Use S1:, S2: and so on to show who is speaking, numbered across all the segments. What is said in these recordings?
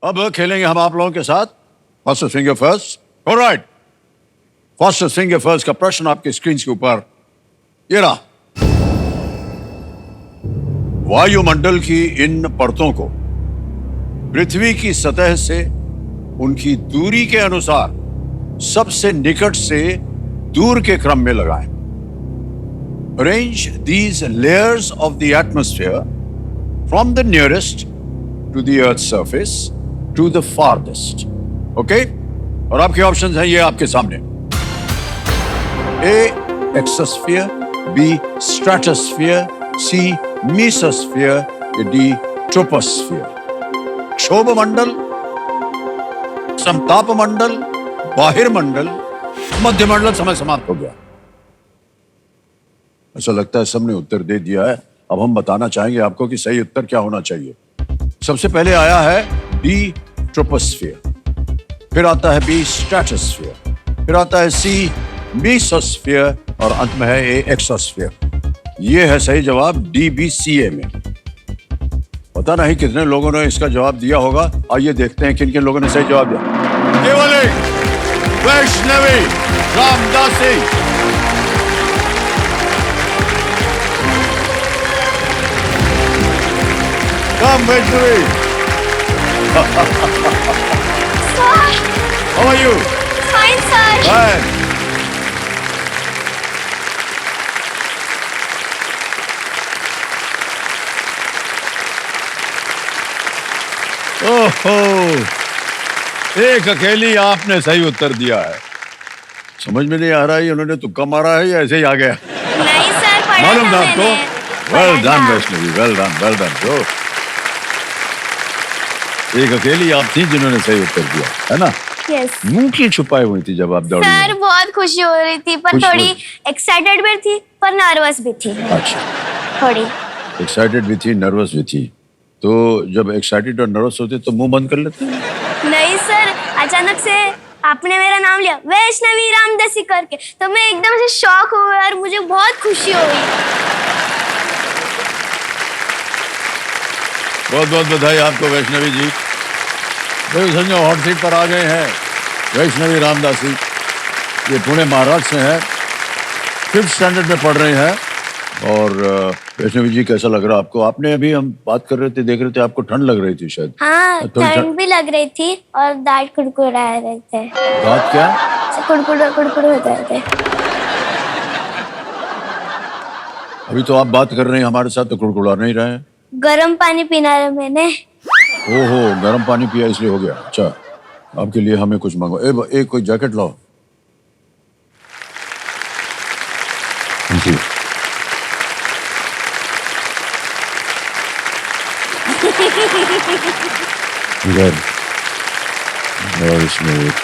S1: अब खेलेंगे हम आप लोगों के साथ first finger first. Alright, first finger first का प्रश्न आपके स्क्रीन के ऊपर ये रहा। वायुमंडल की इन परतों को पृथ्वी की सतह से उनकी दूरी के अनुसार सबसे निकट से दूर के क्रम में लगाएं। Arrange these layers of the atmosphere from the nearest to the Earth's surface to the farthest. Okay? और आपके ऑप्शंस हैं ये आपके सामने। A. Exosphere, B. Stratosphere, C. Mesosphere, D. Troposphere. क्षोभ मंडल, समताप मंडल, बाहिर्मंडल, मध्य मंडल। समय समाप्त हो गया। ऐसा लगता है सबने उत्तर दे दिया है। अब हम बताना चाहेंगे आपको कि सही उत्तर क्या होना चाहिए। सबसे पहले आया है बी ट्रोपोस्फियर, फिर आता है बी स्ट्रेटोस्फियर, फिर आता है सी मीसोस्फियर और अंत में है ए एक्सोस्फियर। ये है सही जवाब DBCA में। पता नहीं कितने लोगों ने इसका जवाब दिया होगा। आइए देखते हैं किन किन लोगों ने सही जवाब दिया। केवल एक, Vaishnavi Ramdasi. Come, Vaishnavi.
S2: Sir.
S1: How are you?
S2: Fine, sir.
S1: Fine. ओहो, एक अकेली आपने सही उत्तर दिया है। समझ में नहीं आ रहा है उन्होंने तुक्का मारा है या ऐसे ही आ गया?
S2: नहीं सर, पढ़ा
S1: मालूम था
S2: था
S1: आपको?
S2: मैंने।
S1: वेल
S2: पढ़ा
S1: डन
S2: था।
S1: Vaishnavi, well done, well done. तो एक अकेली आप थी जिन्होंने सही उत्तर दिया, है ना?
S2: Yes.
S1: मुंह की छुपाई हुई थी जब आप दौड़ी।
S2: सर बहुत खुशी हो रही थी, पर
S1: खुश हो
S2: थोड़ी
S1: रही।
S2: एक्साइटेड भी थी, पर नर्वस भी थी।
S1: अच्छा,
S2: थोड़ी।
S1: एक्साइटेड भी थी, नर्वस भी थी। तो जब एक्साइटेड और नर्वस होते तो मुंह बंद कर लेते?
S2: नहीं सर, अचानक से आपने मेरा नाम लिया वैष्णवी रामदासी करके, तो मैं एकदम से शॉक हुई और मुझे बहुत खुशी हुई।
S1: बहुत बहुत बधाई आपको वैष्णवी जी। तो समझो हॉट सीट पर आ गए हैं वैष्णवी रामदासी। ये पुणे महाराष्ट्र से हैं, 5th स्टैंडर्ड में पढ़ रहे हैं। और वैष्णवी जी कैसा लग रहा है आपको? आपने अभी हम बात कर रहे थे, देख रहे थे, आपको ठंड लग रही थी शायद।
S2: हाँ,
S1: थोड़ी
S2: ठंड भी लग रही थी और दांत कुड़कुड़ा रहे थे।
S1: दांत क्या?
S2: कुड़कुड़ कुड़कुड़ हो रहे थे।
S1: अभी तो आप बात कर रहे हैं हमारे साथ तो कुड़कुड़ा नहीं रहे हैं।
S2: गर्म पानी पीना है मैंने।
S1: ओहो, गर्म पानी पिया इसलिए हो गया। अच्छा, आपके लिए हमें कुछ मंगवा। एक कोई जैकेट लाओ। जी। Good. Very smooth.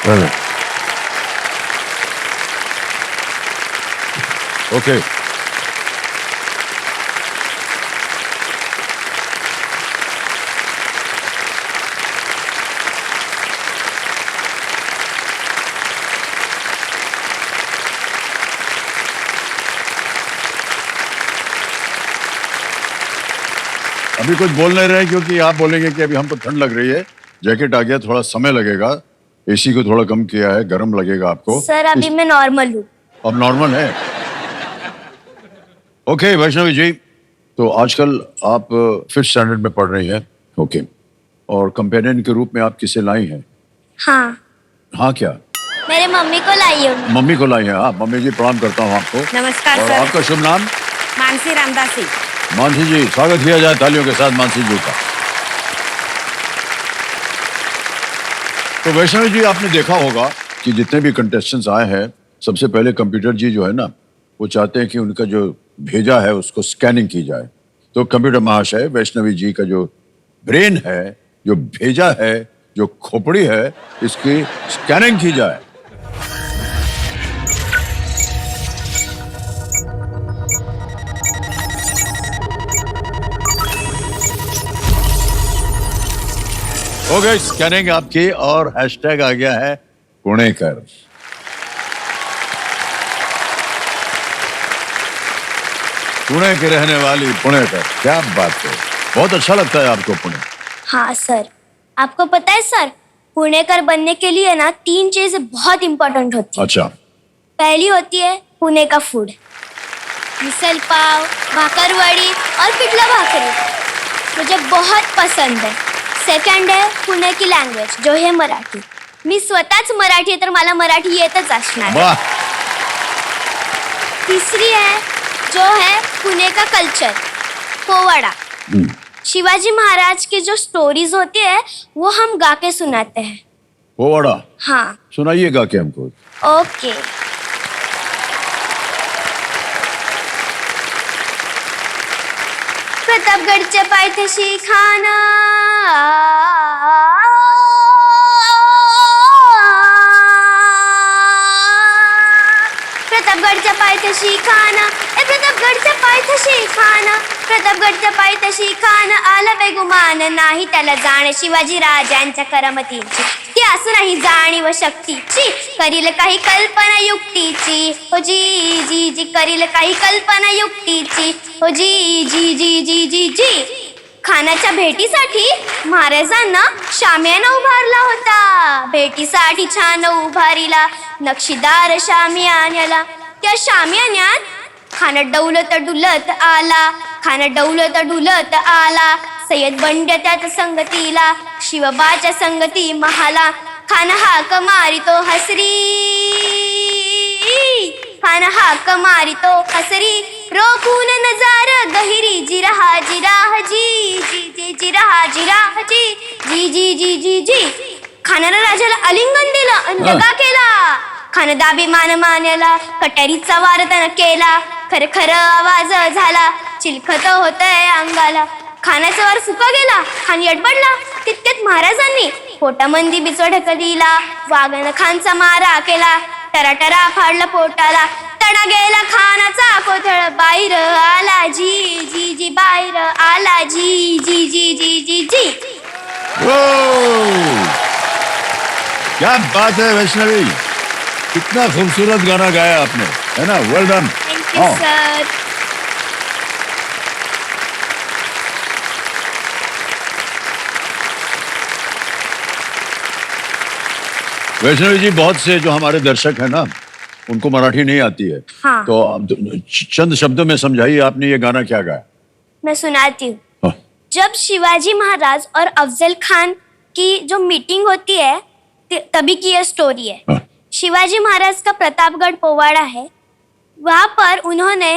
S1: Very. Okay. अभी कुछ बोल नहीं रहे क्योंकि आप बोलेंगे कि अभी हमको ठंड लग रही है, जैकेट आ गया, थोड़ा समय लगेगा, एसी को थोड़ा कम किया है, गर्म लगेगा आपको।
S2: सर अभी मैं नॉर्मल हूँ।
S1: अब नॉर्मल है? ओके वैष्णवी जी, तो आजकल आप 5th स्टैंडर्ड में पढ़ रही हैं। ओके, और कंपेनियन के रूप में आप किसे लाई हैं?
S2: हाँ,
S1: हाँ क्या?
S2: मेरे मम्मी को लाई हूँ।
S1: मम्मी को लाई हैं। हाँ, मम्मी जी प्रणाम करता हूँ आपको।
S3: नमस्कार
S1: और
S3: सर।
S1: आपका शुभ नाम?
S3: मानसी रामदासी।
S1: मानसी जी, स्वागत किया जाए तालियों के साथ मानसी जी का। तो वैष्णवी जी, आपने देखा होगा कि जितने भी कंटेस्टेंट्स आए हैं, सबसे पहले कंप्यूटर जी जो है ना, वो चाहते हैं कि उनका जो भेजा है उसको स्कैनिंग की जाए। तो कंप्यूटर महाशय, वैष्णवी जी का जो ब्रेन है, जो भेजा है, जो खोपड़ी है, इसकी स्कैनिंग की जाए। हो गई स्कैनिंग आपकी और हैशटैग आ गया है पुणेकर। पुणे की रहने वाली पुणेकर, क्या बात है। बहुत अच्छा लगता है आपको पुणे?
S2: हाँ सर, आपको पता है सर, पुणेकर बनने के लिए ना 3 चीजें बहुत इम्पोर्टेंट होती है।
S1: अच्छा।
S2: पहली होती है पुणे का फूड, मिसल पाव, भाकरवडी और पिठला भाकरी मुझे बहुत पसंद है। सेकंड है पुणे की लँग्वेज जो है मराठी, मी स्वतःच मराठी आहे तर मला मराठी येतच असणार।
S1: वाह।
S2: तीसरी है जो है पुणे का कल्चर, पोवाड़ा। शिवाजी महाराज की जो स्टोरीज होती है वो हम गा के सुनाते हैं।
S1: पोवाड़ा
S2: हाँ
S1: सुनाइएगा क्या हमको?
S2: ओके। प्रतापगडच्या पायथ्याशी खाना, प्रतापगडच्या पायथ्याशी खाना, प्रतापगडच्या पायथ्याशी खाना, प्रतापगडच्या पायथ्याशी खाना, आला बेगुमान नाही त्याला जाण शिवाजी राजांच्या करमतीची, ती असू नाही जाणीव शक्तीची, करील काही कल्पना युक्तीची, हो जी जी जी, करील काही कल्पना युक्तीची, हो जी जी जी जी जी जी। खानाच्या भेटीसाठी महाराजांना शामियाना उभारला होता, भेटीसाठी छान उभारीला नक्षीदार शामियान्याला, त्या शामियान्यात खान डौलत डुलत आला, खान डौलत डुलत आला, सय्यद बंड्या त्याच्या संगतीला, शिवबाच्या संगती महाला, खान हाक मारितो हसरी, खान हाक मारितो हसरी, रोखून नजार गहिरी, जिरहा जिराह जी जी जी, जिरहा जिराह जी जी जी जी जी जी। खानानं राजाला आलिंगन दिलं आणि दगा केला, खान दाभिमान मानला, कटारीचा वार त्यानं केला, खर खर आवाज झाला, चिलखत होतय अंगाला, खानाचा वार सुका गेला, खान यडबडला, तितक्यात महाराजांनी पोटामंदी बिचवा ढकलीला, वाघन खानचा मारा केला, टराटरा फाडला पोटाला, तडा गेला खानाचा कोथळ, बाहेर आला जी जी जी, बाहेर आला जी जी जी जी जी जी।
S1: क्या बात है वैष्णवी, कितना खूबसूरत गाना गाया आपने, है ना? Well done.
S2: Thank you sir.
S1: Vaishnavi ji, बहुत से जो हमारे दर्शक हैं ना, उनको मराठी नहीं आती है।
S2: हाँ।
S1: तो आप चंद शब्दों में समझाइए, आपने ये गाना क्या गाया?
S2: मैं सुनाती हूँ।
S1: हाँ।
S2: जब शिवाजी महाराज और अफजल खान की जो मीटिंग होती है तभी की यह स्टोरी है।
S1: हाँ।
S2: शिवाजी महाराज का प्रतापगढ़ पोवाड़ा है, वहाँ पर उन्होंने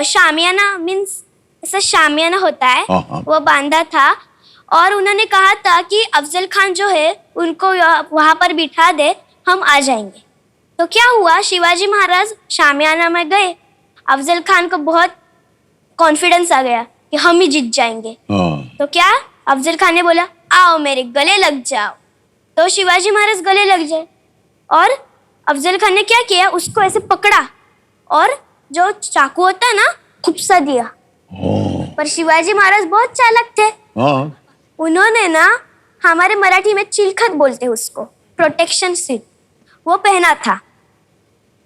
S2: शामियाना मीन्स ऐसा शामियाना होता है,
S1: हाँ, हाँ।
S2: वो बांधा था और उन्होंने कहा था कि अफजल खान जो है उनको वहाँ पर बिठा दे, हम आ जाएंगे। तो क्या हुआ, शिवाजी महाराज शामियाना में गए, अफजल खान को बहुत कॉन्फिडेंस आ गया कि हम ही जीत जाएंगे।
S1: हाँ।
S2: तो क्या अफजल खान ने बोला, आओ मेरे गले लग जाओ, तो शिवाजी महाराज गले लग जाए और अफजल खान ने क्या किया, उसको ऐसे पकड़ा और जो चाकू होता है ना, खुपसा दिया। पर शिवाजी महाराज बहुत चालाक थे,
S1: हाँ।
S2: उन्होंने ना, हमारे मराठी में चिलखत बोलते हैं उसको, प्रोटेक्शन सीट, वो पहना था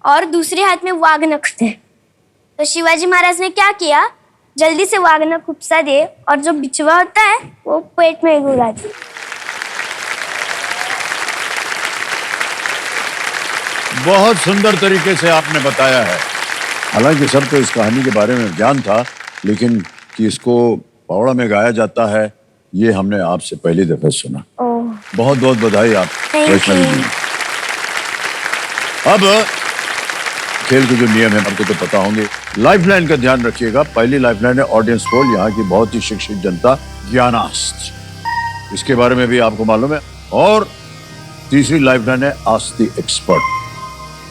S2: और दूसरे हाथ में वाघनख थे। तो शिवाजी महाराज ने क्या किया, जल्दी से वाघनख खुपसा दे और जो बिचवा होता है वो पेट में घुरा दिया।
S1: बहुत सुंदर तरीके से आपने बताया है। हालांकि सब तो इस कहानी के बारे में ज्ञान था, लेकिन कि इसको पोवाड़ा में गाया जाता है ये हमने आपसे पहली दफा सुना।
S2: ओह,
S1: बहुत बहुत बधाई आप
S2: Thank
S1: वैष्णवी
S2: you.
S1: जी। अब खेल के जो नियम है आपको तो पता होंगे। लाइफलाइन का ध्यान रखिएगा। पहली लाइफलाइन है ऑडियंस पोल, यहाँ की बहुत ही शिक्षित जनता ज्ञानास्त्र, इसके बारे में भी आपको मालूम है। और तीसरी लाइफलाइन है आस्क द एक्सपर्ट।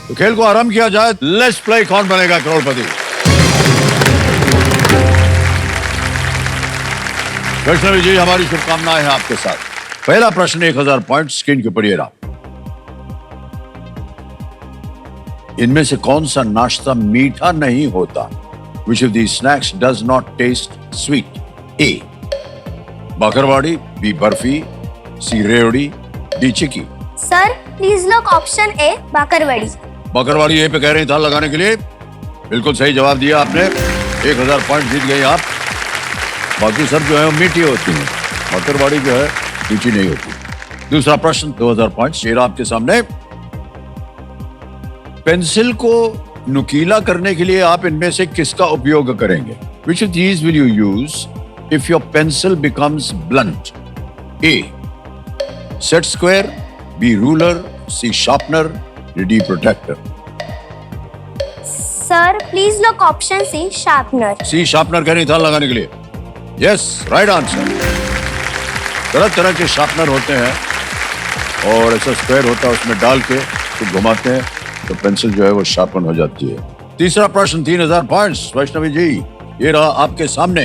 S1: तो खेल को आरंभ किया जाए। लेट्स प्ले कौन बनेगा करोड़पति। वैष्णवी जी, हमारी शुभकामनाएं हैं आपके साथ। पहला प्रश्न 1000 पॉइंट स्क्रीन के ऊपर ये रहा। इनमें से कौन सा नाश्ता मीठा नहीं होता? Which of these snacks does not taste sweet? A. Bakarwadi, B. Barfi, C. Revdi, D. Chikki.
S2: Sir please lock option A, bakarwadi.
S1: Bakarwadi यहीं पे कह रही था लगाने के लिए। बिल्कुल सही जवाब दिया आपने। 1000 पॉइंट जीत गई आप। बाकी सब जो है वो मीठी होती हैं। मतरवाड़ी जो है ऊंची नहीं होती। दूसरा प्रश्न 2000 पॉइंट्स ये रहा आपके सामने। पेंसिल को नुकीला करने के लिए आप इनमें से किसका उपयोग करेंगे? Which of these will you use if your pencil becomes blunt? A. Set square, B. Ruler, C. Sharpener, D. Protector.
S2: Sir please lock option C sharpener.
S1: C. Sharpener का निशान लगाने के लिए। Yes, right answer. तरह तरह के sharpener होते हैं और ऐसा स्क्वायर होता है, उसमें डाल के तो घुमाते हैं तो पेंसिल जो है वो शार्पन हो जाती है। तीसरा प्रश्न 3000 पॉइंट्स वैष्णवी जी ये रहा आपके सामने।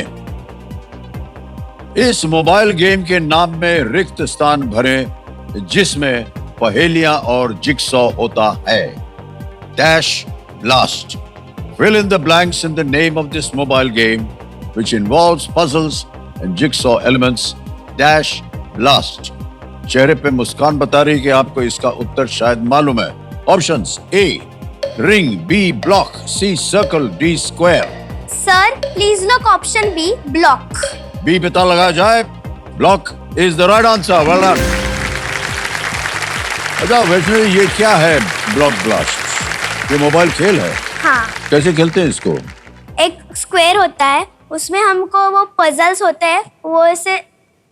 S1: इस मोबाइल गेम के नाम में रिक्त स्थान भरें जिसमें पहेलियां और जिक्सॉ होता है। Dash blast. Fill in the blanks in the name of this mobile game which involves puzzles and jigsaw elements. Dash blast. चेहरे पे मुस्कान बता रही कि आपको इसका उत्तर शायद मालूम है। Options A ring, B block, C circle, D square.
S2: Sir please lock option B block.
S1: B पे ताला लगाया जाए। Block is the right answer. Well done. अच्छा वैष्णवी ये क्या है ब्लॉक ब्लास्ट? ये मोबाइल खेल है।
S2: हाँ,
S1: कैसे खेलते हैं इसको?
S2: एक स्क्वायर होता है उसमें हमको वो पजल्स होते हैं, वो ऐसे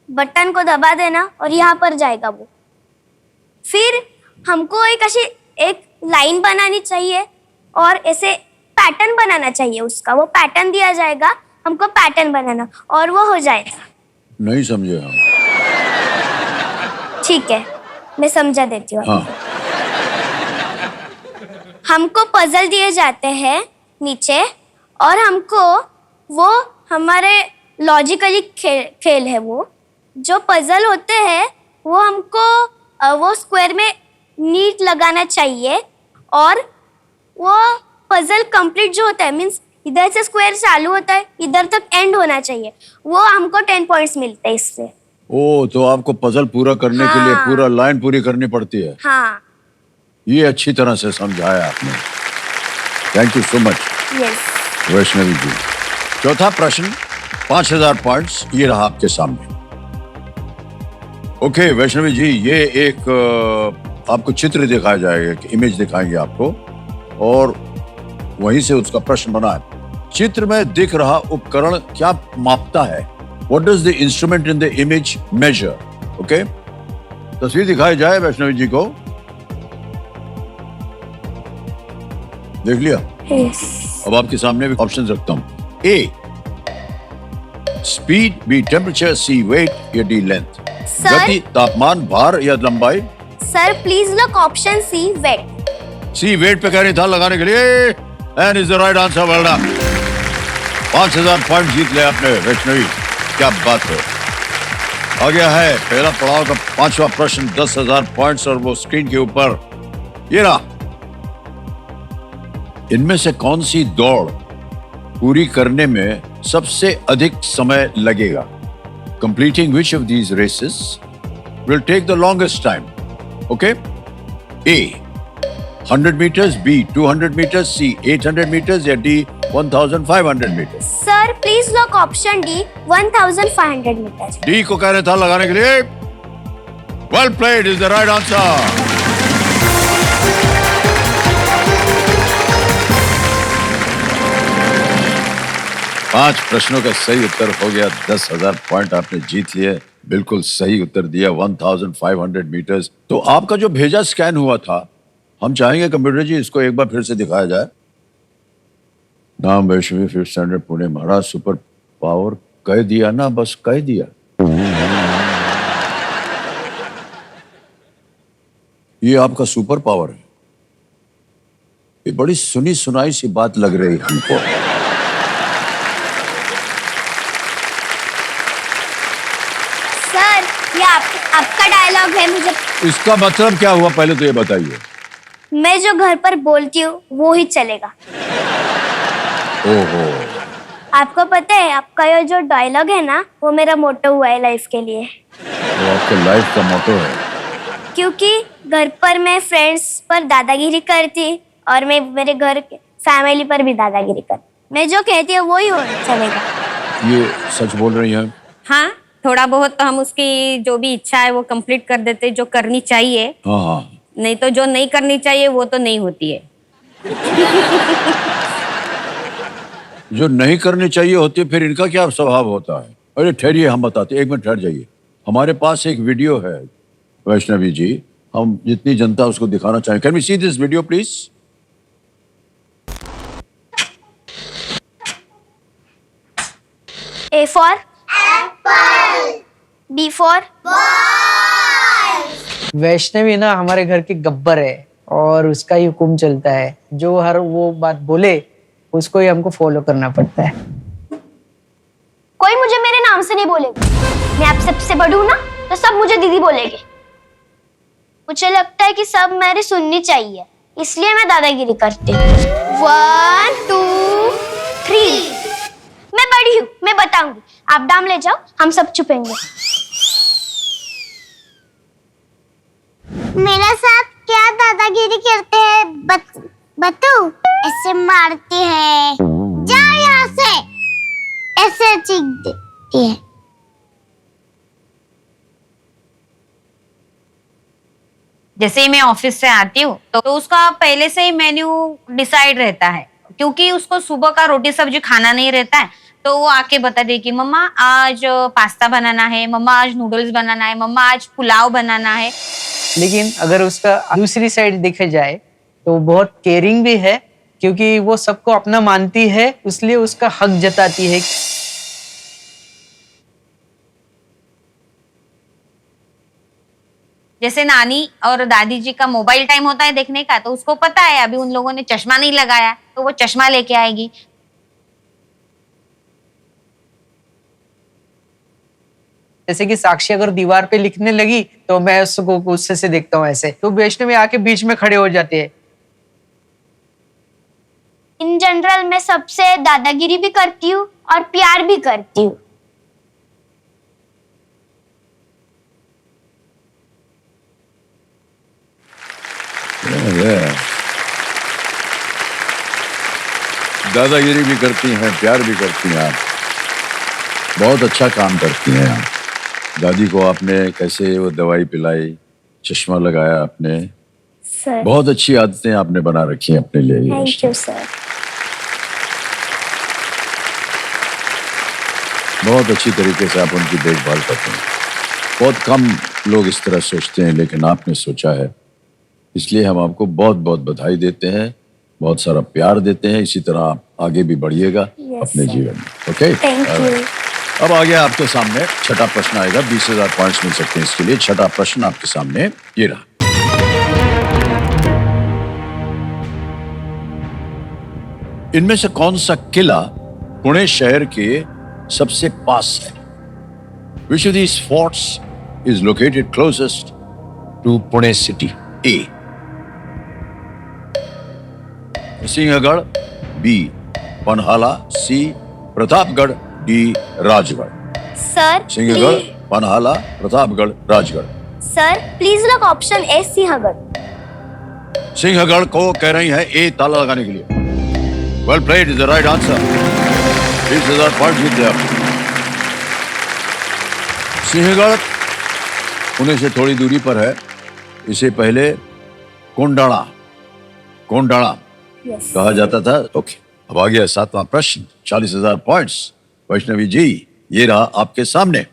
S2: बटन को दबा देना और यहाँ पर जाएगा वो। फिर हमको एक लाइन बनानी चाहिए और ऐसे पैटर्न बनाना चाहिए उसका। वो पैटर्न दिया जाएगा, हमको पैटर्न बनाना और वो हो जाएगा।
S1: नहीं समझे हम।
S2: ठीक है, मैं समझा देती हूँ।
S1: हाँ।
S2: हमको पजल दिए जाते हैं नीचे और हमको वो हमारे लॉजिकली खेल है। वो जो पजल होते हैं वो हमको वो स्क्वायर में नीट लगाना चाहिए और वो पजल कंप्लीट जो होता है मींस इधर से स्क्वायर चालू होता है इधर तक एंड होना चाहिए, वो हमको 10 पॉइंट्स मिलते हैं इससे।
S1: ओ तो आपको पजल पूरा करने के लिए पूरा लाइन पूरी करनी पड़ती है।
S2: हाँ,
S1: ये अच्छी तरह से समझाया आपने। Thank you so much
S2: yes.
S1: Vaishnavi ji. चौथा प्रश्न 5000 पॉइंट्स ये रहा आपके सामने। ओके वैष्णवी जी ये एक आपको चित्र दिखाया जाएगा, इमेज दिखाएंगे आपको और वहीं से उसका प्रश्न बना है। चित्र में दिख रहा उपकरण क्या मापता है? What does the instrument in the image measure? Okay तस्वीर दिखाई जाए वैष्णवी जी को। देख लिया?
S2: यस।
S1: अब आपके सामने भी ऑप्शन रखता हूं। A speed, B temperature, C weight या D लेंथ।
S2: सर?
S1: गति, तापमान, भार या लंबाई।
S2: Sir please lock option C weight.
S1: C weight पे कह रही था लगाने के लिए and is the right answer. Well done. 5000 point जीत ले आपने वैष्णवी, क्या बात है। आ गया है पहला पड़ाव का पांचवा प्रश्न 10,000 पॉइंट्स और वो स्क्रीन के ऊपर ये रहा। इनमें से कौन सी दौड़ पूरी करने में सबसे अधिक समय लगेगा? Completing which of these races will take the longest time? Okay A 100 meters, B 200 meters, C 800 meters या D 1500 meters।
S2: Sir please lock option D 1500 meter.
S1: D को कह रहे था लगाने के लिए। Well played is the right answer. पांच प्रश्नों का सही उत्तर हो गया। 10,000 पॉइंट आपने जीत लिए। बिल्कुल सही उत्तर दिया 1500 मीटर्स। तो आपका जो भेजा स्कैन हुआ था हम चाहेंगे कंप्यूटर जी इसको एक बार फिर से दिखाया जाए। नाम वैष्णवी 5th स्टैंडर्ड पुणे महाराज सुपर पावर कह दिया ना, बस कह दिया। ये आपका सुपर पावर है। ये बड़ी सुनी सुनाई सी बात लग रही है हमको।
S2: सर ये आपका डायलॉग है। मुझे
S1: इसका मतलब क्या हुआ पहले तो ये बताइए।
S2: मैं जो घर पर बोलती हूँ वो ही चलेगा।
S1: ओहो।
S2: आपको पता है आपका ये जो डायलॉग है ना वो मेरा मोटो हुआ है लाइफ के लिए।
S1: वो आपका लाइफ का मोटो है?
S2: क्योंकि घर पर मैं फ्रेंड्स पर दादागिरी करती और मैं मेरे घर फैमिली पर भी दादागिरी करती। मैं जो कहती हूँ वो ही चलेगा।
S1: ये सच बोल रही हैं?
S2: हाँ
S3: थोड़ा बहुत तो हम उसकी जो भी इच्छा है वो कंप्लीट कर देते, जो करनी चाहिए।
S1: हाँ हाँ।
S3: नहीं तो जो नहीं करनी चाहिए वो तो नहीं होती है।
S1: जो नहीं करनी चाहिए होती है, फिर इनका क्या स्वभाव होता है? अरे ठहरिए, हम बताते, एक मिनट ठहर जाइए। हमारे पास एक वीडियो है वैष्णवी जी, हम जितनी जनता उसको दिखाना चाहें। Can we see this video please?
S2: A for apple, B for
S4: Vaishnavi ना हमारे घर की गब्बर है और उसका ही हुक्म चलता है। जो हर वो बात बोले उसको ही हमको फॉलो करना पड़ता है।
S2: कोई मुझे मेरे नाम से नहीं बोलेगा। मैं आप सबसे बड़ी हूं ना, तो सब मुझे दीदी बोलेंगे। मुझे लगता है कि सब मेरी सुननी चाहिए, इसलिए मैं दादागिरी करती हूँ। 1 2 3। मैं बड़ी हूँ, मैं बताऊंगी। आप दाम ले जाओ, हम सब छुपेंगे।
S5: मेरे साथ क्या दादागिरी करते हैं बतू? ऐसे मारती है, जा यहाँ से, ऐसे चीख देती है।
S3: जैसे ही मैं ऑफिस से आती हूँ तो उसका पहले से ही मेन्यू डिसाइड रहता है, क्योंकि उसको सुबह का रोटी सब्जी खाना नहीं रहता है। तो वो आके बता दे कि मम्मा आज पास्ता बनाना है, मम्मा आज नूडल्स बनाना है, मम्मा आज पुलाव बनाना है।
S4: लेकिन अगर उसका दूसरी साइड देखा जाए तो बहुत केयरिंग भी है, क्योंकि वो सबको अपना मानती है, इसलिए उसका हक जताती है।
S3: जैसे नानी और दादी जी का मोबाइल टाइम होता है देखने का, तो उसको पता है अभी उन लोगों ने चश्मा नहीं लगाया, तो वो चश्मा लेके आएगी।
S4: जैसे कि साक्षी अगर दीवार पे लिखने लगी तो मैं उसको गुस्से से देखता हूँ ऐसे, तो वैष्णवी आके बीच में खड़े हो जाते हैं।
S2: इन जनरल मैं सबसे दादागिरी भी करती हूँ और प्यार भी करती हूँ।
S1: दादागिरी भी करती हैं, प्यार भी करती हैं आप। बहुत अच्छा काम करती हैं आप। दादी को आपने कैसे वो दवाई पिलाई, चश्मा लगाया आपने,
S2: सर
S1: बहुत अच्छी आदतें आपने बना रखी हैं अपने लिए।
S2: Thank you sir.
S1: बहुत अच्छी तरीके से आप उनकी देखभाल करते हैं। बहुत कम लोग इस तरह सोचते हैं, लेकिन आपने सोचा है, इसलिए हम आपको बहुत बहुत बधाई देते हैं, बहुत सारा प्यार देते हैं। इसी तरह आप आगे भी बढ़िएगा अपने जीवन में। Okay,
S2: thank you.
S1: अब आगे आपके सामने छठा प्रश्न आएगा। 20,000 पॉइंट्स मिल सकते हैं इसके लिए। छठा प्रश्न आपके सामने ये रहा। इनमें से कौन सा किला पुणे शहर के सबसे पास है? Which of these forts is located closest to Pune city? A. Sinhagad, B. Panhala, C. Pratapgad, D. Rajgad.
S2: Sir
S1: Sinhagad, Panhala, Pratapgad, Rajgad.
S2: Sir please lock option A Sinhagad.
S1: Sinhagad को कह रही है ए ताला लगाने के लिए। Well played, is the right answer. 20,000 point जीत गए आप। सिंहगढ़ पुणे से थोड़ी दूरी पर है। इसे पहले कोंडाणा कहा जाता था। ओके, अब आ गया सातवां प्रश्न। 40,000 पॉइंट्स। वैष्णवी जी, ये रहा आपके सामने।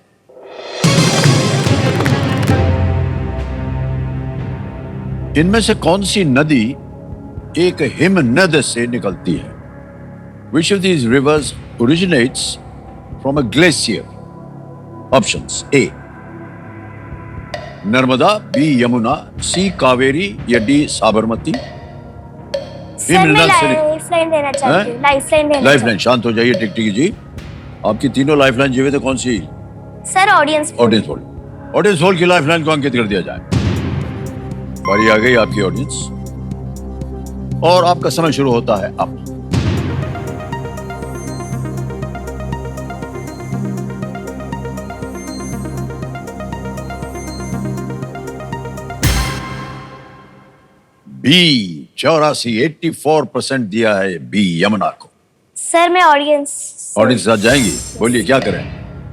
S1: इनमें से कौन सी नदी एक हिमनद से निकलती है? Which of these rivers originates from a glacier? Options: A. Narmada, B. Yamuna, C. Kaveri या D. साबरमती।
S2: सर मैं
S1: हिमनद से
S2: लाइफलाइन देना चाहती हूँ। Lifeline
S1: lifeline. शांत हो जाइए टिकटिकी जी। आपकी तीनों लाइफलाइन जीवित है, कौन सी?
S2: Sir audience
S1: audience poll. Audience poll की लाइफलाइन को अंकित कर दिया जाए। बारी आ गई आपकी ऑडियंस और आपका समय शुरू होता है अब। बी 84% दिया है बी यमुना को।
S2: सर मैं ऑडियंस
S1: ऑडियंस के साथ जाएंगी, बोलिए क्या करें?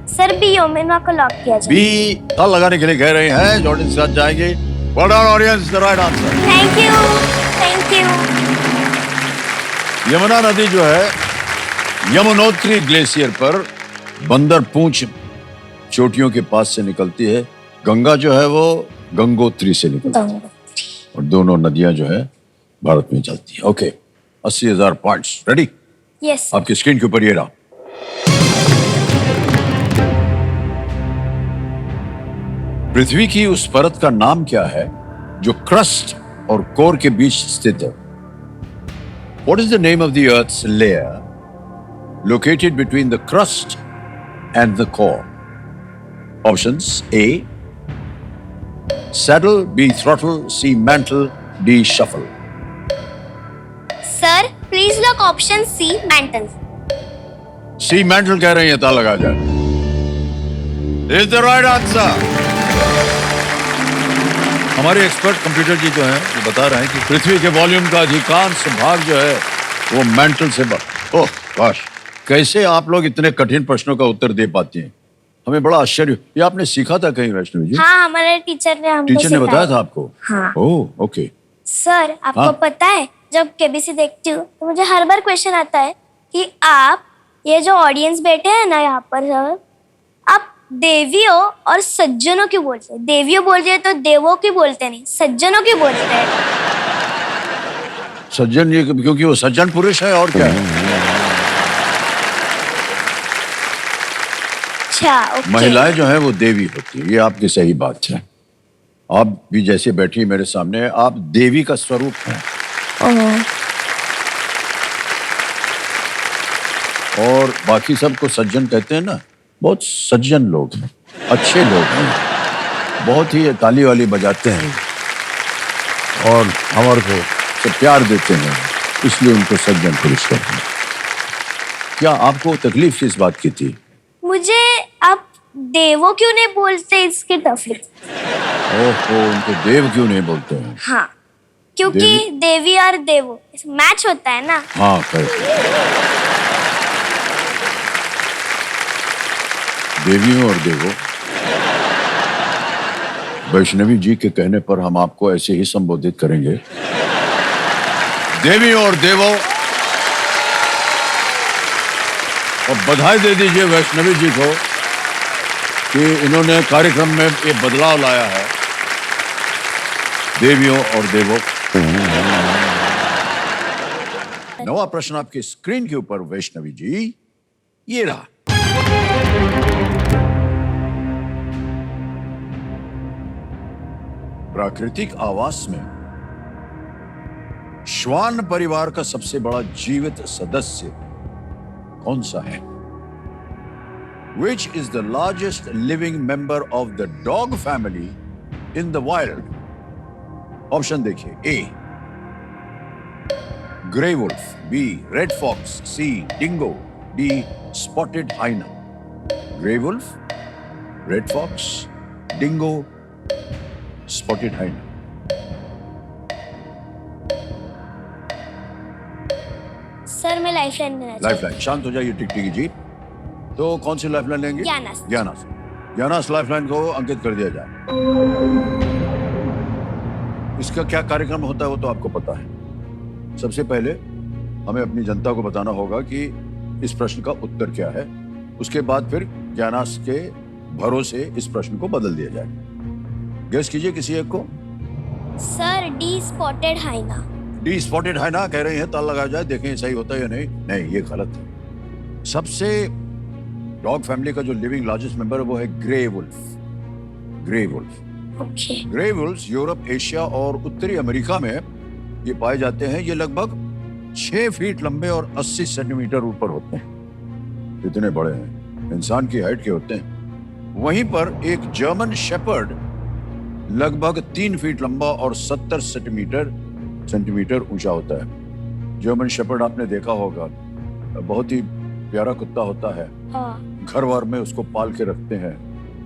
S2: सर बी योमिना को लॉक किया जाए।
S1: बी ताला लगाने के लिए कह रहे हैं, जॉर्डन के साथ जाएंगे। Well done audience, the right answer.
S2: Thank you, thank you.
S1: Yamuna नदी जो है यमुनोत्री ग्लेशियर पर बंदर पूंछ चोटियों के पास से निकलती है। गंगा जो है वो गंगोत्री से निकलती है और दोनों नदियां जो है भारत में चलती है। Okay, 80,000 points ready.
S2: यस।
S1: आपकी स्क्रीन के ऊपर ये रहा। पृथ्वी की उस परत का नाम क्या है जो क्रस्ट और कोर के बीच स्थित है? What is the name of the Earth's layer located between the crust and the core? Options: A. Saddle, B. Throttle, C. Mantle, D. Shuffle.
S2: Sir please lock option C mantle.
S1: C. Mantle कह रही है, ताला लगा जाए। Is the right answer. हमारे expert computer जी जो हैं वो बता रहे हैं कि पृथ्वी के वॉल्यूम का अधिकांश भाग जो है वो मेंटल से ओह gosh, कैसे आप लोग इतने कठिन प्रश्नों का उत्तर दे पाती हैं? हमें बड़ा आश्चर्य। ये आपने सीखा था कहीं वैष्णवी जी?
S2: हाँ, हमारे टीचर ने हमको
S1: टीचर ने बताया था आपको?
S2: हाँ।
S1: Oh okay.
S2: सर आपको
S1: हाँ?
S2: पता है जब केबीसी देखती हूँ तो मुझे हर बार क्वेश्चन आता है कि आप ये जो ऑडियंस बैठे हैं ना यहाँ पर सर, आप देवियों और सज्जनों क्यों बोलते हैं? देवियों बोलते हैं तो देवों क्यों बोलते नहीं, सज्जनों क्यों बोलते हैं?
S1: सज्जन ये क्योंकि वो सज्जन पुरुष है और क्या है।
S2: अच्छा ओके।
S1: महिलाएं जो है वो देवी होती है, ये आपकी सही बात है। आप भी जैसे बैठी मेरे सामने, आप देवी का स्वरूप हैं। और बाकी सबको सज्जन कहते हैं ना, बहुत सज्जन लोग हैं, अच्छे लोग हैं, बहुत ही ताली वाली बजाते हैं और हमारे को से प्यार देते हैं, इसलिए उनको सज्जन पुरुष कहते हैं। क्या आपको तकलीफ किस बात की थी?
S2: मुझे आप देवों क्यों नहीं बोलते इसकी तकलीफ।
S1: ओहो, उनको देव क्यों नहीं बोलते हैं?
S2: हाँ, क्योंकि देवी और देवो मैच होता है ना।
S1: हाँ करेक्ट। देवियों और देवों, वैष्णवी जी के कहने पर हम आपको ऐसे ही संबोधित करेंगे, देवियों और देवों। और बधाई दे दीजिए वैष्णवी जी को कि इन्होंने कार्यक्रम में ये बदलाव लाया है, देवियों और देवों। नवा प्रश्न आपकी स्क्रीन के ऊपर वैष्णवी जी, ये रहा। प्राकृतिक आवास में श्वान परिवार का सबसे बड़ा जीवित सदस्य कौन सा है? Which is the largest living member of the dog family in the wild? Option देखिए। A. Grey wolf, B. Red fox, C. Dingo, D. Spotted hyena. Grey wolf, red fox, dingo, spotted hyena.
S2: Sir मैं lifeline देना
S1: lifeline, शांत हो जाइए टिकटिकी जी। तो कौन सी lifeline लेंगे?
S2: ज्ञानास।
S1: ज्ञानास। ज्ञानास lifeline को अंकित कर दिया जाए। इसका क्या कार्यक्रम होता है वो तो आपको पता है। सबसे पहले हमें अपनी जनता को बताना होगा कि इस प्रश्न का उत्तर क्या है, उसके बाद फिर ज्ञानास के भरोसे इस प्रश्न को बदल दिया जाए। गेस कीजिए किसी एक को।
S2: Sir D spotted hyena.
S1: D spotted hyena कह रही है, ताला लगाया जाए, देखें सही होता है या नहीं। नहीं, ये गलत है। सबसे डॉग फैमिली का जो लिविंग लार्जेस्ट मेंबर है वो है grey wolf. Grey wolf.
S2: Okay.
S1: Grey wolves Europe, Asia और उत्तरी अमेरिका में ये पाए जाते हैं। ये लगभग 6 फीट लंबे और 80 सेंटीमीटर ऊपर होते हैं। इतने बड़े हैं, इंसान की हाइट के होते हैं। वहीं पर एक जर्मन शेपर्ड लगभग 3 फीट लंबा और 70 सेंटीमीटर ऊंचा होता है। जर्मन शेपर्ड आपने देखा होगा, बहुत ही प्यारा कुत्ता होता है। घर वार में उसको पाल के रखते हैं,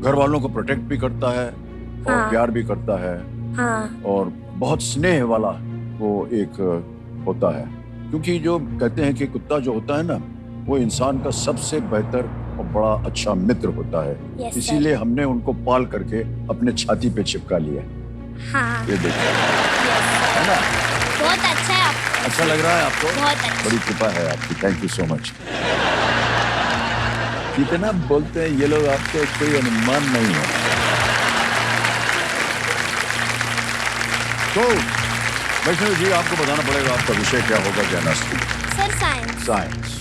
S1: घर वालों को प्रोटेक्ट भी करता है और प्यार भी करता है। और बहुत स्नेह वाला वो एक होता है, क्योंकि जो कहते हैं कि कुत्ता जो होता है ना, वो इंसान का सबसे बेहतर आपका बड़ा अच्छा मित्र होता है,
S2: Yes, sir.
S1: इसीलिए हमने उनको पाल करके अपने छाती पे चिपका लिया।
S2: हाँ
S1: ये देखिए,
S2: yes, sir.
S1: है ना?
S2: बहुत अच्छा है आपका।
S1: अच्छा लग रहा है आपको?
S2: बहुत अच्छा।
S1: बड़ी कृपा है आपकी, थैंक यू सो मच। कितना बोलते हैं ये लोग, आपको कोई अनुमान नहीं है। तो वैष्णवी जी, आपको बताना पड़ेगा आपका विषय क्या होगा केमिस्ट्री।
S2: Sir science.
S1: साइंस।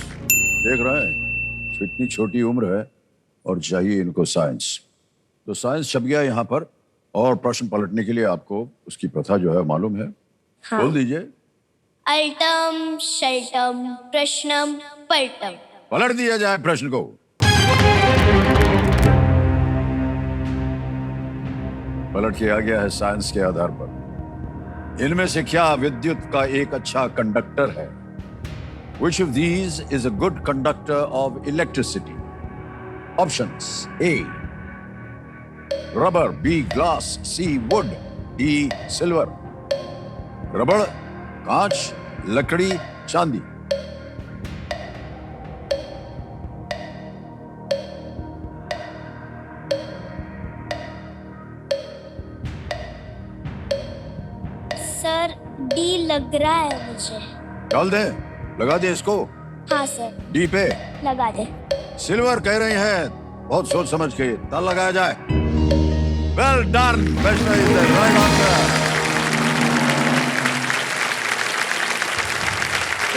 S1: देख रहे हैं इतनी छोटी उम्र है और चाहिए इनको साइंस। तो साइंस छप गया यहाँ पर, और प्रश्न पलटने के लिए आपको उसकी प्रथा जो है मालूम है।
S2: हाँ।
S1: बोल दीजिए।
S2: अल्टम शल्टम प्रश्नम पलटम।
S1: पलट दिया जाए प्रश्न को। पलट किया गया है साइंस के आधार पर। इनमें से क्या विद्युत का एक अच्छा कंडक्टर है? Which of these is a good conductor of electricity? Options: A, rubber; B, glass; C, wood; D, silver. रबड़, कांच, लकड़ी, चांदी।
S2: सर डी लग रहा है मुझे।
S1: डाल दें, लगा दें इसको
S2: हाँ सर
S1: डी पे।
S2: लगा दे।
S1: सिल्वर कह रही हैं, बहुत सोच समझ के ताल लगाया जाए। Well done, Vaishnavi is the right answer.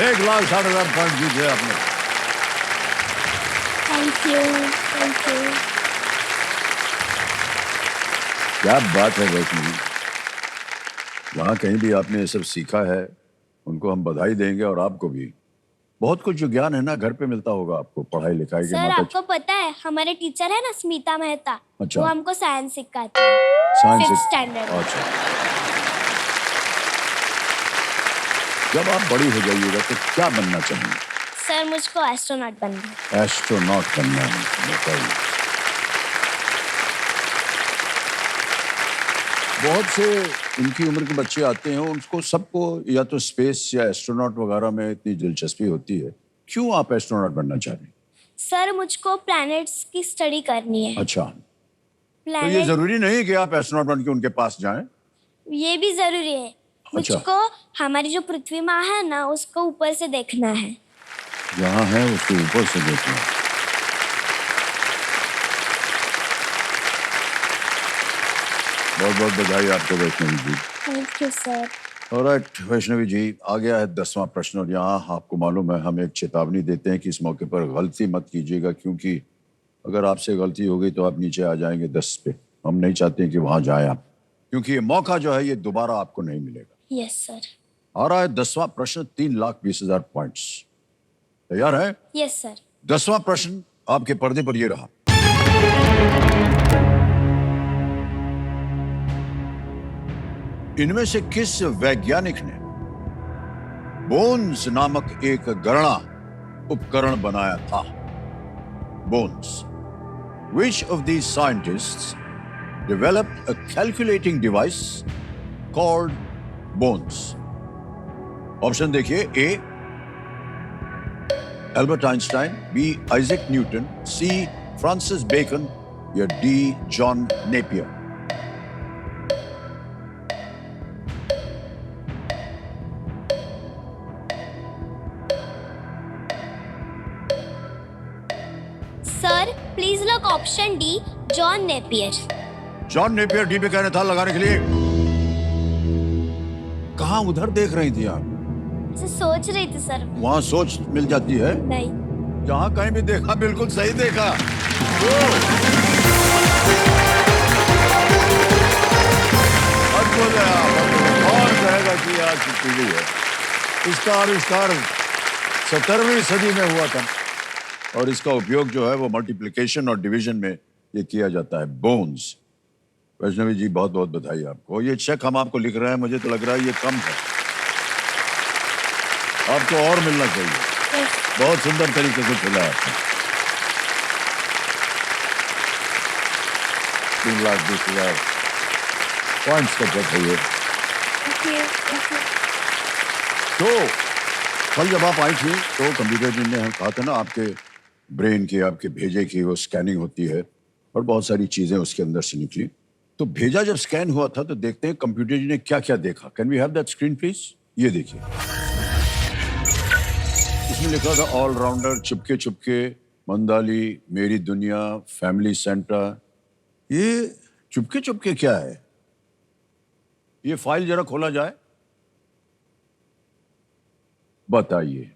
S1: 1,60,000 point जीते आपने।
S2: Thank you thank you.
S1: क्या बात है वैष्णवी, जहाँ कहीं भी आपने ये सब सीखा है उनको हम बधाई देंगे, और आपको भी बहुत कुछ जो ज्ञान है ना घर पे मिलता होगा आपको पढ़ाई लिखाई के
S2: सर
S1: माता।
S2: आपको पता है हमारे टीचर है ना स्मिता मेहता,
S1: अच्छा।
S2: वो हमको साइंस सिखाती है।
S1: Science
S2: 6th standard.
S1: अच्छा, जब आप बड़ी हो जाइएगा तो क्या बनना चाहेंगे?
S2: सर मुझको एस्ट्रोनॉट बनना है।
S1: एस्ट्रोनॉट बनना है, बताइए। बहुत से इनकी उम्र के बच्चे आते हैं, उनको सबको या तो स्पेस या एस्ट्रोनॉट वगैरह में इतनी दिलचस्पी होती है। क्यों आप एस्ट्रोनॉट बनना चाह रहे हैं?
S2: सर मुझको प्लैनेट्स की स्टडी करनी है।
S1: अच्छा, तो ये
S2: प्लैनेट
S1: जरूरी नहीं कि आप एस्ट्रोनॉट बन के उनके पास जाएं।
S2: ये भी जरूरी है।
S1: अच्छा।
S2: मुझको हमारी जो पृथ्वी माँ है ना उसको ऊपर से देखना है।
S1: जहाँ है उसके ऊपर से देखना। बहुत बहुत बधाई आपको Vaishnavi ji.
S2: Thank you sir.
S1: Alright Vaishnavi ji, आ गया है 10वां प्रश्न, और यहाँ आपको मालूम है हम एक चेतावनी देते हैं कि इस मौके पर गलती मत कीजिएगा, क्योंकि अगर आपसे गलती हो गई तो आप नीचे आ जाएंगे 10 पे। हम नहीं चाहते कि वहां जाएं आप, क्योंकि ये मौका जो है ये दोबारा आपको नहीं मिलेगा।
S2: Yes sir.
S1: आ रहा है 10वां प्रश्न, 3,20,000 पॉइंट्स। तैयार है?
S2: Yes sir.
S1: 10वां प्रश्न आपके पर्दे पर ये रहा। इनमें से किस वैज्ञानिक ने बोन्स नामक एक गणना उपकरण बनाया था? Bones. Which of these scientists developed a calculating device called bones? Option देखिए। A, Albert Einstein; B, Isaac Newton; C, Francis Bacon; या D, John Napier.
S2: Sir please lock option D, John Napier.
S1: John Napier D पे कहने था लगाने के लिए। कहाँ उधर देख रही थी आप?
S2: ऐसे सोच रही थी सर।
S1: वहां सोच मिल जाती है।
S2: नहीं।
S1: जहां कहीं भी देखा बिल्कुल सही देखा। अद्भुत है आप। और कहेगा कि आज की पीढ़ी है। इसका आविष्कार 17वीं सदी में हुआ था, और इसका उपयोग जो है वो मल्टीप्लिकेशन और डिवीजन में ये किया जाता है। बोन्स। वैष्णवी जी बहुत बहुत बधाई आपको। ये चेक हम आपको लिख रहे हैं, मुझे तो लग रहा है ये कम है, आपको और मिलना चाहिए। बहुत सुंदर तरीके से खेला आपने। 3,20,000 पॉइंट्स का चेक है ये। तो कल जब आप आई थी तो कंप्यूटर जी ने कहा था ना आपके ब्रेन की, आपके भेजे की वो स्कैनिंग होती है और बहुत सारी चीजें उसके अंदर से निकली। तो भेजा जब स्कैन हुआ था तो देखते हैं कंप्यूटर जी ने क्या क्या देखा। Can we have that screen please? ये देखिए, इसमें लिखा था ऑलराउंडर, चुपके चुपके, मंदाली, मेरी दुनिया, फैमिली सेंटा। ये चुपके चुपके क्या है? ये फाइल जरा खोला जाए, बताइए।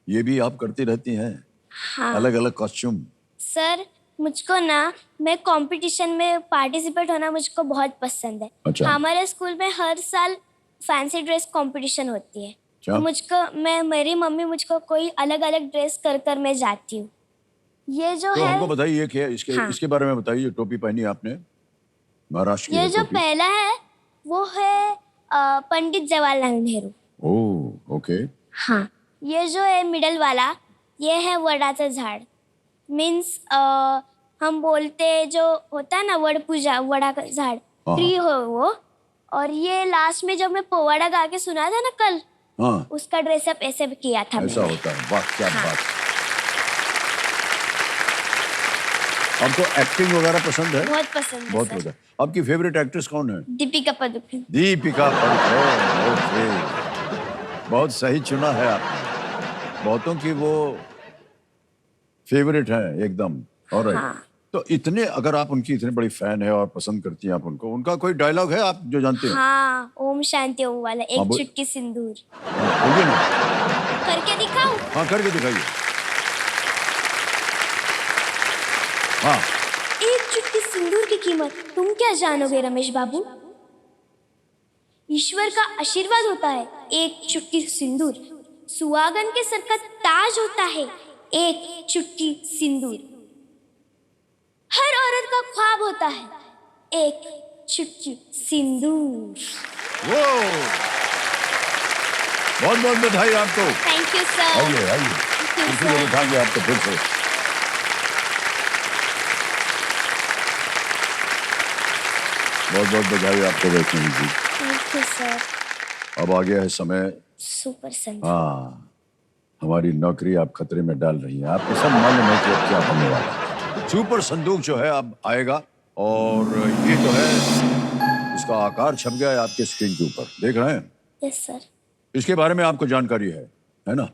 S1: ये भी आप करती रहती हैं?
S2: हाँ
S1: अलग अलग कॉस्ट्यूम?
S2: सर, मुझको ना, मैं कंपटीशन में पार्टिसिपेट होना मुझको बहुत पसंद है।
S1: अच्छा।
S2: हमारे स्कूल में हर साल फैंसी ड्रेस कंपटीशन होती है।
S1: क्या?
S2: तो मेरी मम्मी मुझको कोई अलग अलग ड्रेस कर कर मैं जाती हूँ। ये जो
S1: तो
S2: है,
S1: हमको बताइए कि इसके
S2: हाँ।
S1: इसके बारे में बताइए। जो टोपी पहनी आपने, महाराष्ट्र की
S2: ये
S1: है
S2: जो
S1: टोपी।
S2: पहला है वो है पंडित जवाहरलाल नेहरू।
S1: ओह, ओके।
S2: हाँ, ये जो है मिडल वाला, ये है वडाचं झाड। मीन्स हम बोलते जो होता है ना वड पूजा, वडा का झाड़,
S1: हाँ।
S2: ट्री हो वो। और ये लास्ट में जब मैं पोवाड़ा गा के सुना था ना कल,
S1: हाँ,
S2: उसका ड्रेसअप ऐसे भी किया था
S1: ऐसा
S2: मैंने।
S1: होता है। वाह, क्या
S2: हाँ।
S1: बात। आपको एक्टिंग वगैरह पसंद है?
S2: बहुत पसंद है
S1: बहुत
S2: सर।
S1: पसंद। आपकी फेवरेट एक्ट्रेस कौन है?
S2: दीपिका पादुकोण।
S1: दीपिका पादुकोण। ओके, बहुत सही चुना है आपने। बहुतों की वो फेवरेट है एकदम। ऑलराइट।
S2: हाँ।
S1: तो इतने, अगर आप उनकी इतनी बड़ी फैन है और पसंद करती हैं आप उनको, उनका कोई डायलॉग है आप जो जानते हैं?
S2: हाँ, ओम शांति ओम वाला,
S1: हाँ,
S2: एक
S1: बोल।
S2: चुटकी सिंदूर।
S1: बोलिए ना।
S2: करके दिखाऊं?
S1: हाँ, करके दिखाइए। हाँ,
S2: एक चुटकी सिंदूर की कीमत तुम क्या जानोगे रमेश बाबू? ईश्वर का आशीर्वाद होता है एक चुटकी सिंदूर, सुहागन के सर का ताज होता है एक चुटकी सिंदूर, हर औरत का ख्वाब होता है एक चुटकी सिंदूर।
S1: वो बहुत बहुत बधाई आपको।
S2: Thank you sir.
S1: आइए आइए, कुर्सी पर बैठाएंगे आपको फिर से। बहुत बहुत बधाई आपको Vaishnavi ji.
S2: Thank you sir.
S1: अब आ गया है समय।
S2: सुपर संजय।
S1: हाँ, हमारी नौकरी आप खतरे में डाल रही हैं। आपको सब मालूम है कि अब क्या होने वाला है। सुपर संदूक जो है अब आएगा और ये जो है इसका आकार छप गया है आपके स्क्रीन के ऊपर, देख रहे हैं?
S2: Yes sir.
S1: इसके बारे में आपको जानकारी है ना?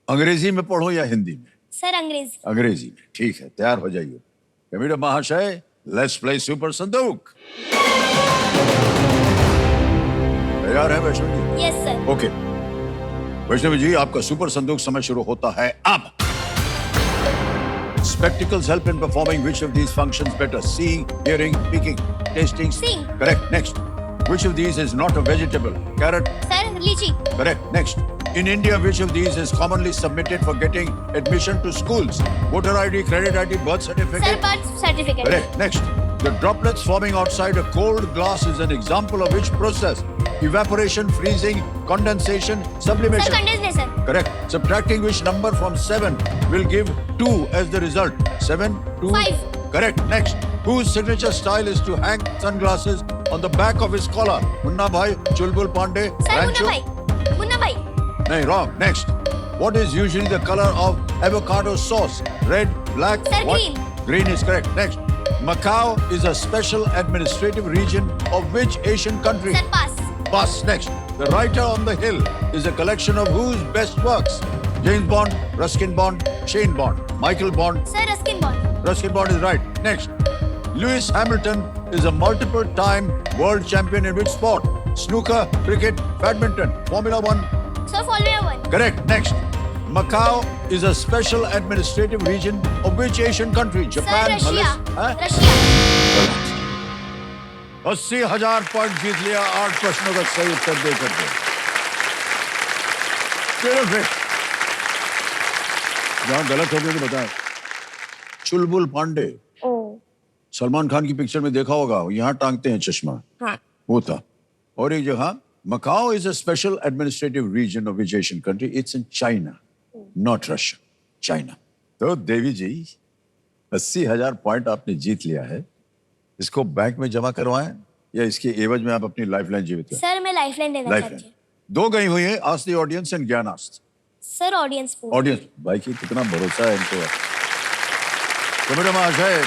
S1: अंग्रेजी में पढ़ो या हिंदी में?
S2: सर अंग्रेजी।
S1: अंग्रेजी में, ठीक है। तैयार हो जाइए। कमेडा महाशय, लेट्स प्ले सुपर संदूक। तैयार है Vaishnavi ji?
S2: Yes sir.
S1: Okay Vaishnavi ji, आपका सुपर संदूक समय शुरू होता है अब। Spectacles help in performing which of these functions better? Seeing, hearing, speaking, tasting.
S2: Seeing.
S1: Correct. Next. Which of these is not a vegetable? Carrot.
S2: Sir लीची।
S1: Correct. Next. In India, which of these is commonly submitted for getting admission to schools? Voter ID, credit ID, birth
S2: sir
S1: certificate.
S2: Birth certificate.
S1: Correct. Next. The droplets forming outside a cold glass is an example of which process? Evaporation, freezing, condensation,
S2: sir
S1: sublimation.
S2: Condensation.
S1: Correct. Subtracting which number from 7 will give 2 as the result? 7, 2.
S2: 5.
S1: Correct. Next. Whose signature style is to hang sunglasses on the back of his collar? Munna Bhai, Chulbul Pandey,
S2: sir Munna
S1: Rancho?
S2: भाई। मुन्ना भाई।
S1: No, wrong. Next. What is usually the color of avocado sauce? Red, black,
S2: Sir,
S1: what?
S2: green.
S1: Green is correct. Next. Macau is a special administrative region of which Asian country?
S2: Sir pass.
S1: Pass. Next. The Writer on the Hill is a collection of whose best works? James Bond, Ruskin Bond, Shane Bond, Michael Bond.
S2: Sir Ruskin bond.
S1: Ruskin Bond is right. Next. Lewis Hamilton is a multiple-time world champion in which sport? Snooker, cricket, badminton, Formula One.
S2: Sir formula 1।
S1: Correct. Next. Macau is a special administrative region of which Asian country?
S2: Sir
S1: Japan,
S2: Russia.
S1: Huh?
S2: Russia.
S1: 80,000 point जीत लिया 8 प्रश्नों का सही उत्तर दे करके। Terrific. जहां गलत हो गया तो बताएं। चुलबुल पांडे,
S2: ओ।
S1: सलमान खान की पिक्चर में देखा होगा, यहाँ टांगते हैं चश्मा,
S2: हाँ।
S1: वो था। और एक जगह Macau is a special administrative region of which Asian country? It's in China, not Russia. China. तो देवी जी 80,000 पॉइंट आपने जीत लिया है। इसको बैंक में जमा करवाएं या इसके एवज में आप अपनी लाइफलाइन जीवित करें?
S2: सर मैं लाइफलाइन देना
S1: लाइफलाइन
S2: चाहती हूँ।
S1: 2 गई हुई है। आस्क द ऑडियंस एंड ज्ञान ask.
S2: Sir audience poll.
S1: Audience भाई की कितना भरोसा है इनको। तो मेरे महाशय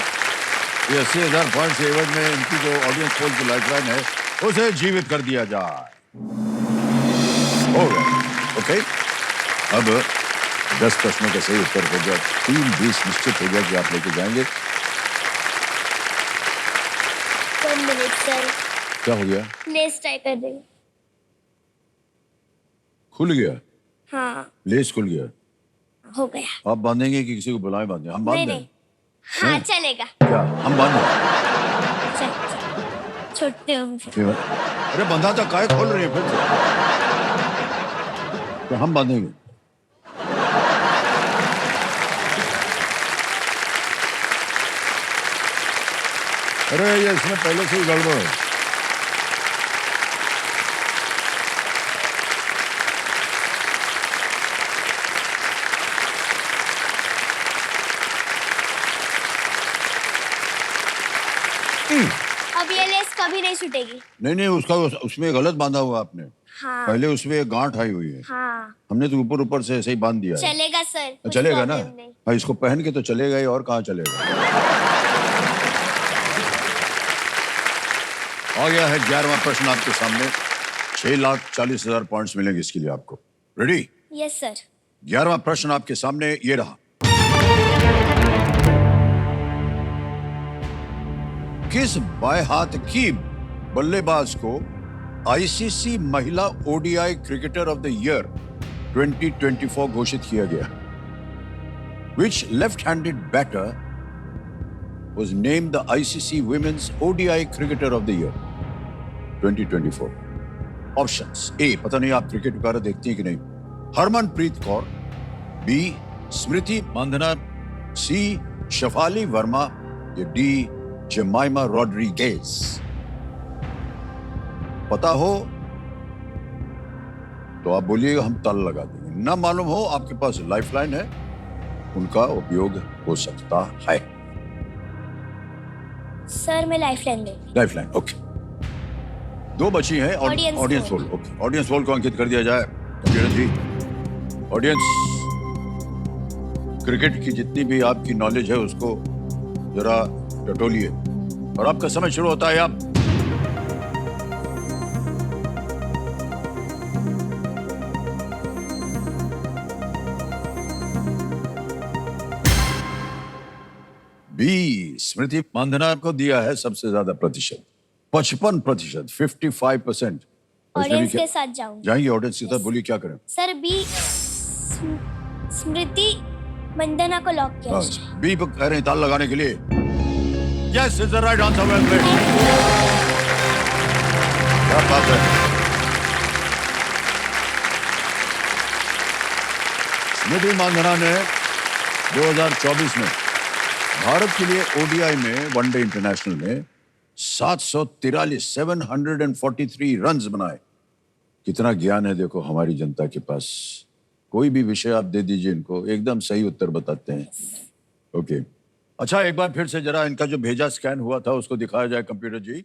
S1: ये 80,000 पॉइंट्स के एवज में इनकी जो ऑडियंस पोल की लाइफलाइन है उसे जीवित कर दिया जाए। हो गया। ओके, अब 10 प्रश्नों का सही उत्तर हो गया, 3-20 निश्चित हो गया कि आप लेके जाएंगे।
S2: 1 मिनट सर,
S1: क्या हो गया?
S2: लेस ट्राई कर देंगे।
S1: खुल गया?
S2: हाँ
S1: लेस खुल गया?
S2: हो गया।
S1: आप बांधेंगे कि किसी को बुलाए बांधे? हम बांध
S2: नहीं
S1: दें?
S2: नहीं, हाँ चलेगा।
S1: क्या हम बांधे?
S2: छोड़ते हो फिर।
S1: अरे बंधा तो काय खोल रही है फिर से? तो हम बांधेंगे। अरे ये इसमें पहले से ही गड़बड़ है।
S2: अब ये लेस कभी नहीं छूटेगी।
S1: नहीं नहीं, उसका उसमें गलत बांधा हुआ आपने।
S2: हाँ
S1: पहले उसमें एक गांठ आई हुई है,
S2: हाँ
S1: हमने तो ऊपर ऊपर से ऐसे ही बांध दिया है।
S2: चलेगा सर, कुछ
S1: चलेगा ना?
S2: प्रॉब्लम नहीं।
S1: हाँ, इसको पहन के तो चलेगा ही, और कहाँ चलेगा। आ गया है 11वां प्रश्न आपके सामने। 6,40,000 पॉइंट्स मिलेंगे इसके लिए आपको। रेडी?
S2: Yes sir.
S1: 11वां प्रश्न आपके सामने ये रहा। किस बाएं हाथ की बल्लेबाज को आईसीसी महिला ODI cricketer of the year 2024 घोषित किया गया? Which left-handed batter was named the ICC Women's ODI Cricketer of the Year 2024? Options: A, पता नहीं आप क्रिकेट वगैरह देखती हैं कि नहीं, हरमनप्रीत कौर। B, स्मृति मांधना। C, शफाली वर्मा। या D, जेमाइमा रॉड्रिगेज। पता हो तो आप बोलिएगा, हम ताला लगा देंगे। ना मालूम हो, आपके पास लाइफलाइन है, उनका उपयोग हो सकता है।
S2: सर मैं लाइफलाइन दूंगी।
S1: Lifeline, okay. 2 बची हैं।
S2: Audience
S1: audience
S2: poll।
S1: पोल, ओके। ऑडियंस पोल को अंकित कर दिया जाए। कंप्यूटर जी, ऑडियंस, क्रिकेट की जितनी भी आपकी नॉलेज है उसको जरा टटोलिए, और आपका समय शुरू होता है। आप बी, स्मृति मांधना को दिया है सबसे ज्यादा प्रतिशत, 55%, 55%।
S2: ऑडियंस के साथ जाऊंगी।
S1: जाएंगे ऑडियंस के साथ। बोलिए क्या करें?
S2: सर बी, स्मृति मंदना को लॉक किया जाए।
S1: बी पर कह रहे हैं ताला लगाने के लिए। Yes, is the right answer. Well played. क्या बात है। स्मृति मांधना ने 2024 में भारत के लिए ओडीआई में, वनडे इंटरनेशनल में 743 रन्स बनाए। कितना ज्ञान है देखो हमारी जनता के पास। कोई भी विषय आप दे दीजिए इनको, एकदम सही उत्तर बताते हैं। ओके, अच्छा एक बार फिर से जरा इनका जो भेजा स्कैन हुआ था उसको दिखाया जाए कंप्यूटर जी।